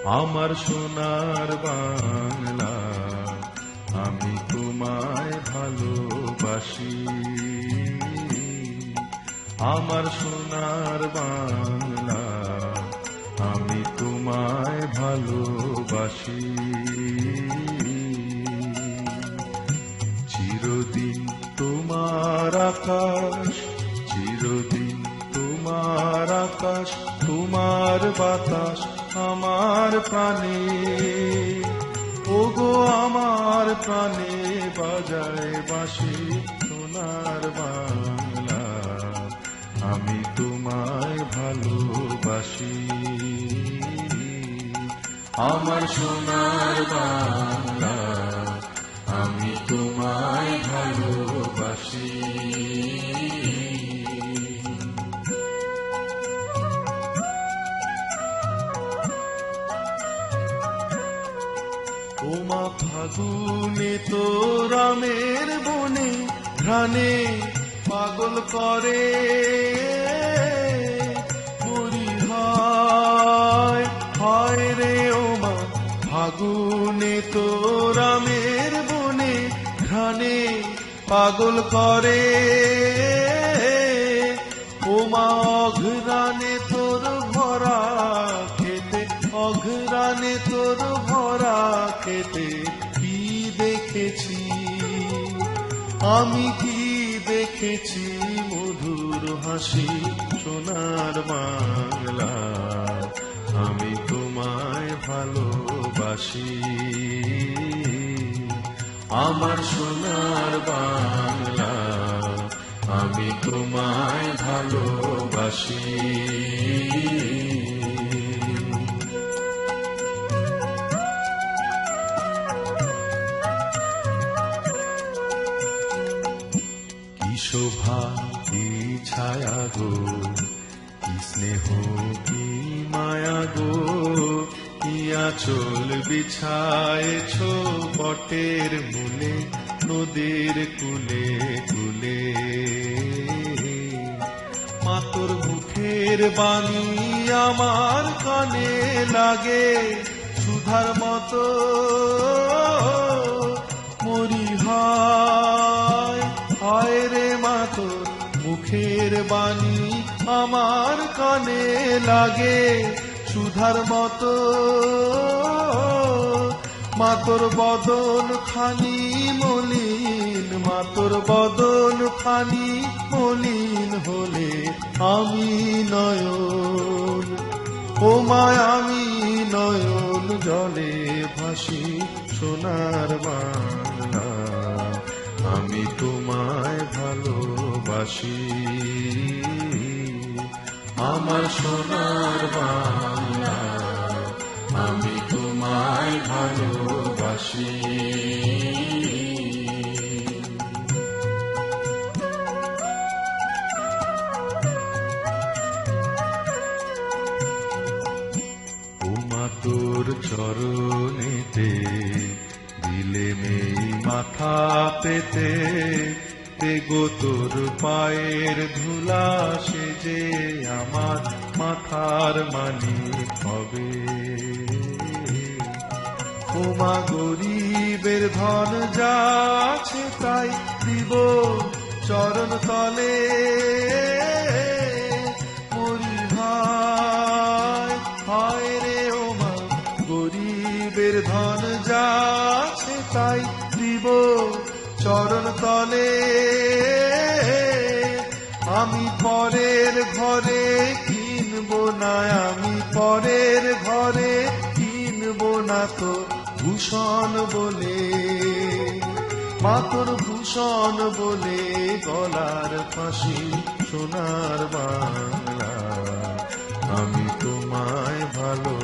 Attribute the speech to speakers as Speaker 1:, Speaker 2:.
Speaker 1: আমার সোনার বাংলা, আমি তোমায় ভালোবাসি। আমার সোনার বাংলা, আমি তোমায় ভালোবাসি। চিরদিন তোমার আকাশ, চিরদিন তোমার আকাশ, তোমার বাতাস আমার প্রাণে, ওগো আমার প্রাণে বাজায় বাঁশি সোনার বাংলা, আমি তোমায় ভালোবাসি। আমার সোনার বাংলা, আমি তোমায় ভালোবাসি। ওমা ফাগুনে তোর আমের বনে ঘ্রাণে পাগল করে, মরি হায় হায় রে ওমা ফাগুনে তোর আমের বনে ঘ্রাণে পাগল করে, ওমা অঘ্রাণে তোর ভরা খেতে, অঘ্রাণে তোর ভরা খেতে কি দেখেছি আমি, কি দেখেছি মধুর হাসি সোনার বাংলা, আমি তোমায় ভালোবাসি। আমার সোনার বাংলা, আমি তোমায় ভালোবাসি। কি শোভা কি ছায়া গো, কি স্নেহ কি মায়া গো, কি আঁচল বিছায়েছ বটের মূলে, নদীর কূলে কূলে। মা তোর মুখের বাণী আমার কানে লাগে সুধার মতো, মরি হায় হায় রে মা তোর মুখের বাণী আমার কানে লাগে সুধার মতো, মা তোর বদন খানি মলিন, মা তোর বদন খানি মলিন হলে আমি নয়ন, ও মা আমি নয়ন জলে ভাসি সোনার বাংলা, আমি তোমায় ভালোবাসি। আমার সোনার বাংলা, আমি তোমায় ভালোবাসি। ওমা তোর চরণেতে দিলে মেই মাথা পেতে, গো তোর পায়ের ধুলা সে যে আমার মাথার মানিক হবে। ওমা গরিবের ধন যাচ্ছে তাই দিব চরণ তলে, মরি হায় হায় রে ওমা গরিবের ধন যাচ্ছে তাই দিব চরণ তলে। আমি পরের ঘরে কিনবো না, আমি পরের ঘরে কিনবো না তো ভূষণ বলে, মা তোর ভূষণ বলে গলার ফাঁসি সোনার বাংলা, আমি তোমায় ভালো